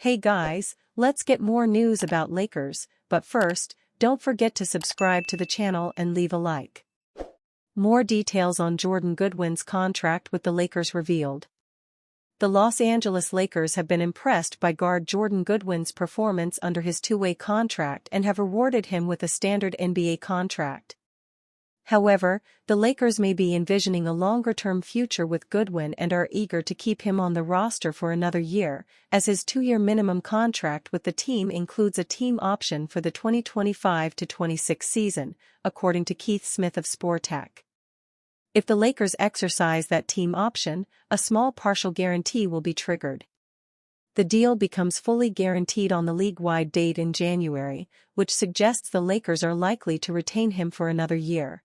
Hey guys, let's get more news about Lakers, but first, don't forget to subscribe to the channel and leave a like. More details on Jordan Goodwin's contract with the Lakers revealed. The Los Angeles Lakers have been impressed by guard Jordan Goodwin's performance under his two-way contract and have rewarded him with a standard NBA contract. However, the Lakers may be envisioning a longer-term future with Goodwin and are eager to keep him on the roster for another year, as his two-year minimum contract with the team includes a team option for the 2025-26 season, according to Keith Smith of Sportac. If the Lakers exercise that team option, a small partial guarantee will be triggered. The deal becomes fully guaranteed on the league-wide date in January, which suggests the Lakers are likely to retain him for another year.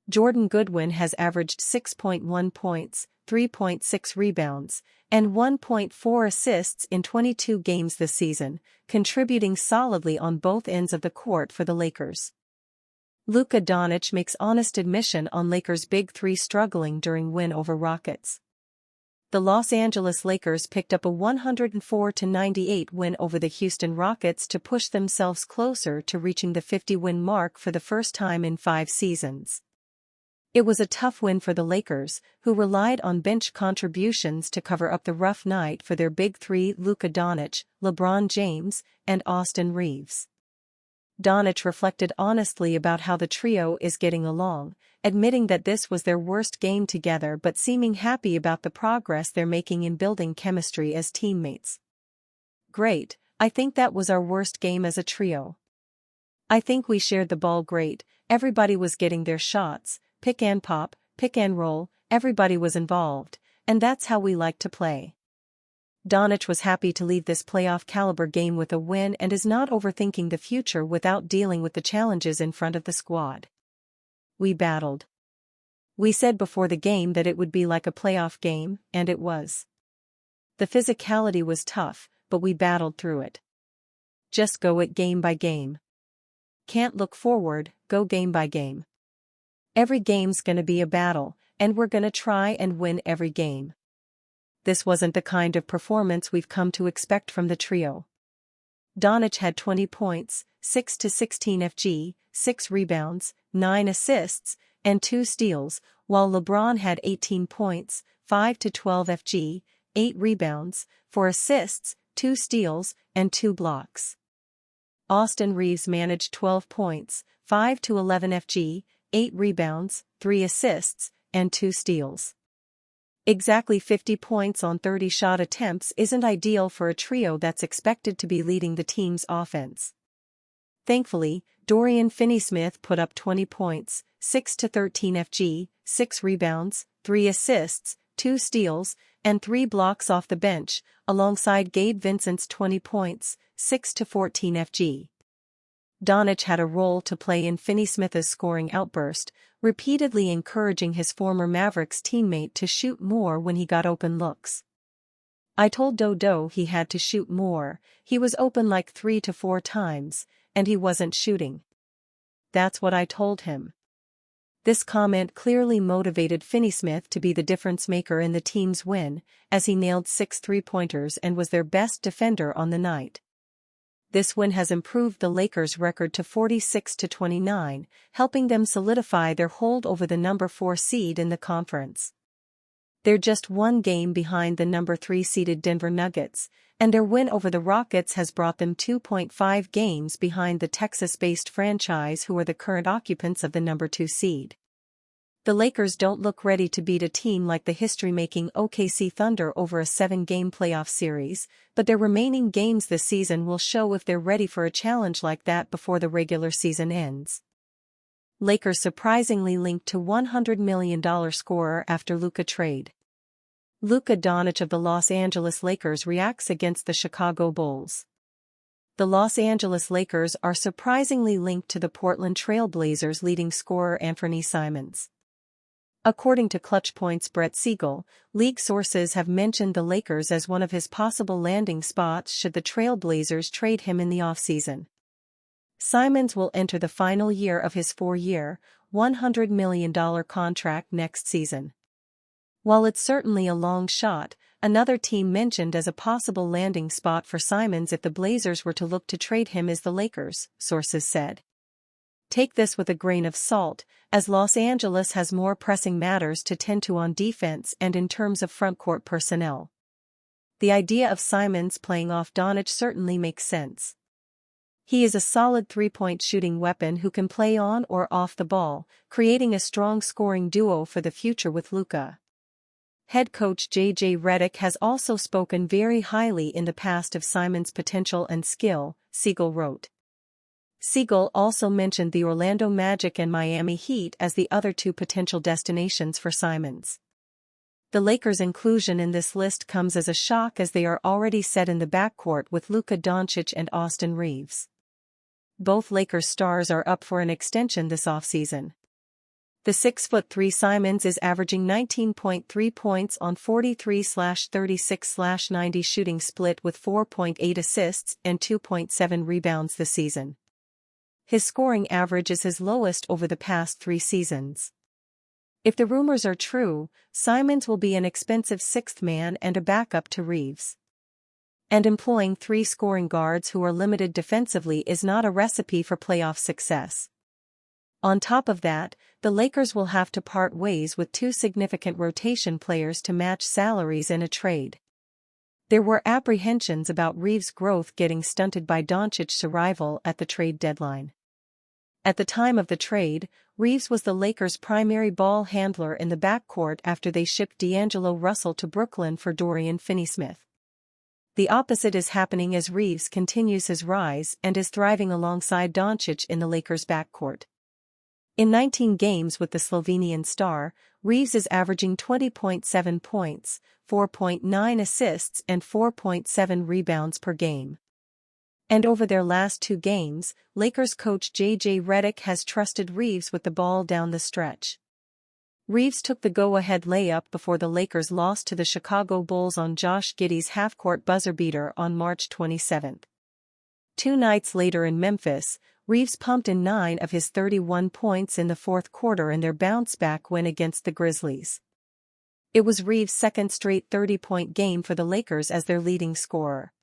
Jordan Goodwin has averaged 6.1 points, 3.6 rebounds, and 1.4 assists in 22 games this season, contributing solidly on both ends of the court for the Lakers. Luka Doncic makes honest admission on Lakers' Big Three struggling during win over Rockets. The Los Angeles Lakers picked up a 104-98 win over the Houston Rockets to push themselves closer to reaching the 50-win mark for the first time in 5 seasons. It was a tough win for the Lakers, who relied on bench contributions to cover up the rough night for their Big Three: Luka Doncic, LeBron James, and Austin Reaves. Doncic reflected honestly about how the trio is getting along, admitting that this was their worst game together but seeming happy about the progress they're making in building chemistry as teammates. "Great, I think that was our worst game as a trio. I think we shared the ball great, everybody was getting their shots. Pick and pop, pick and roll, everybody was involved, and that's how we like to play." Doncic was happy to leave this playoff-caliber game with a win and is not overthinking the future without dealing with the challenges in front of the squad. "We battled. We said before the game that it would be like a playoff game, and it was. The physicality was tough, but we battled through it. Just go it game by game. Can't look forward, go game by game. Every game's gonna be a battle, and we're gonna try and win every game." This wasn't the kind of performance we've come to expect from the trio. Doncic had 20 points, 6 to 16 FG, 6 rebounds, 9 assists, and 2 steals, while LeBron had 18 points, 5 to 12 FG, 8 rebounds, 4 assists, 2 steals, and 2 blocks. Austin Reaves managed 12 points, 5 to 11 FG, 8 rebounds, 3 assists, and 2 steals. Exactly 50 points on 30 shot attempts isn't ideal for a trio that's expected to be leading the team's offense. Thankfully, Dorian Finney-Smith put up 20 points, 6 to 13 FG, 6 rebounds, 3 assists, 2 steals, and 3 blocks off the bench, alongside Gabe Vincent's 20 points, 6 to 14 FG. Doncic had a role to play in Finney-Smith's scoring outburst, repeatedly encouraging his former Mavericks teammate to shoot more when he got open looks. "I told Dodo he had to shoot more, he was open like 3 to 4 times, and he wasn't shooting. That's what I told him." This comment clearly motivated Finney-Smith to be the difference maker in the team's win, as he nailed 6 three-pointers and was their best defender on the night. This win has improved the Lakers' record to 46-29, helping them solidify their hold over the number 4 seed in the conference. They're just one game behind the number 3 seeded Denver Nuggets, and their win over the Rockets has brought them 2.5 games behind the Texas-based franchise, who are the current occupants of the number 2 seed. The Lakers don't look ready to beat a team like the history-making OKC Thunder over a 7-game playoff series, but their remaining games this season will show if they're ready for a challenge like that before the regular season ends. Lakers surprisingly linked to $100 million scorer after Luka trade. Luka Doncic of the Los Angeles Lakers reacts against the Chicago Bulls. The Los Angeles Lakers are surprisingly linked to the Portland Trail Blazers' leading scorer Anfernee Simons. According to Clutch Point's Brett Siegel, league sources have mentioned the Lakers as one of his possible landing spots should the Trail Blazers trade him in the offseason. Simons will enter the final year of his 4-year, $100 million contract next season. While it's certainly a long shot, Another team mentioned as a possible landing spot for Simons if the Blazers were to look to trade him is the Lakers, sources said. Take this with a grain of salt, as Los Angeles has more pressing matters to tend to on defense and in terms of frontcourt personnel. The idea of Simons playing off Doncic certainly makes sense. He is a solid three-point shooting weapon who can play on or off the ball, creating a strong scoring duo for the future with Luka. Head coach J.J. Redick has also spoken very highly in the past of Simons' potential and skill, Siegel wrote. Siegel also mentioned the Orlando Magic and Miami Heat as the other two potential destinations for Simons. The Lakers' inclusion in this list comes as a shock as they are already set in the backcourt with Luka Doncic and Austin Reaves. Both Lakers stars are up for an extension this offseason. The 6'3" Simons is averaging 19.3 points on 43/36/90 shooting split with 4.8 assists and 2.7 rebounds this season. His scoring average is his lowest over the past 3 seasons. If the rumors are true, Simons will be an expensive sixth man and a backup to Reaves. And employing 3 scoring guards who are limited defensively is not a recipe for playoff success. On top of that, the Lakers will have to part ways with 2 significant rotation players to match salaries in a trade. There were apprehensions about Reaves' growth getting stunted by Doncic's arrival at the trade deadline. At the time of the trade, Reaves was the Lakers' primary ball handler in the backcourt after they shipped D'Angelo Russell to Brooklyn for Dorian Finney-Smith. The opposite is happening as Reaves continues his rise and is thriving alongside Doncic in the Lakers' backcourt. In 19 games with the Slovenian star, Reaves is averaging 20.7 points, 4.9 assists and 4.7 rebounds per game. And over their last 2 games, Lakers coach J.J. Redick has trusted Reaves with the ball down the stretch. Reaves took the go-ahead layup before the Lakers lost to the Chicago Bulls on Josh Giddey's half-court buzzer beater on March 27. 2 nights later in Memphis, Reaves pumped in 9 of his 31 points in the fourth quarter in their bounce-back win against the Grizzlies. It was Reaves' second straight 30-point game for the Lakers as their leading scorer.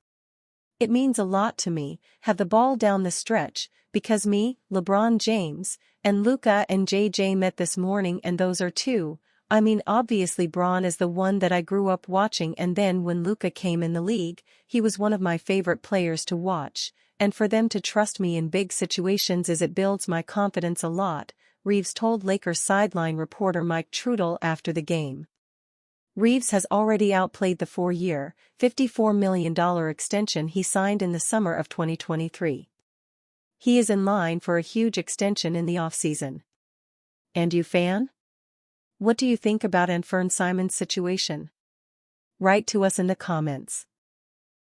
It means a lot to me, have the ball down the stretch, because me, LeBron James, and Luka and JJ met this morning and those are 2, I mean obviously Bron is the one that I grew up watching and then when Luka came in the league, he was one of my favorite players to watch, and for them to trust me in big situations it builds my confidence a lot, Reaves told Lakers sideline reporter Mike Trudell after the game. Reaves has already outplayed the 4-year, $54 million extension he signed in the summer of 2023. He is in line for a huge extension in the offseason. And you fan? What do you think about Anfernee Simons' situation? Write to us in the comments.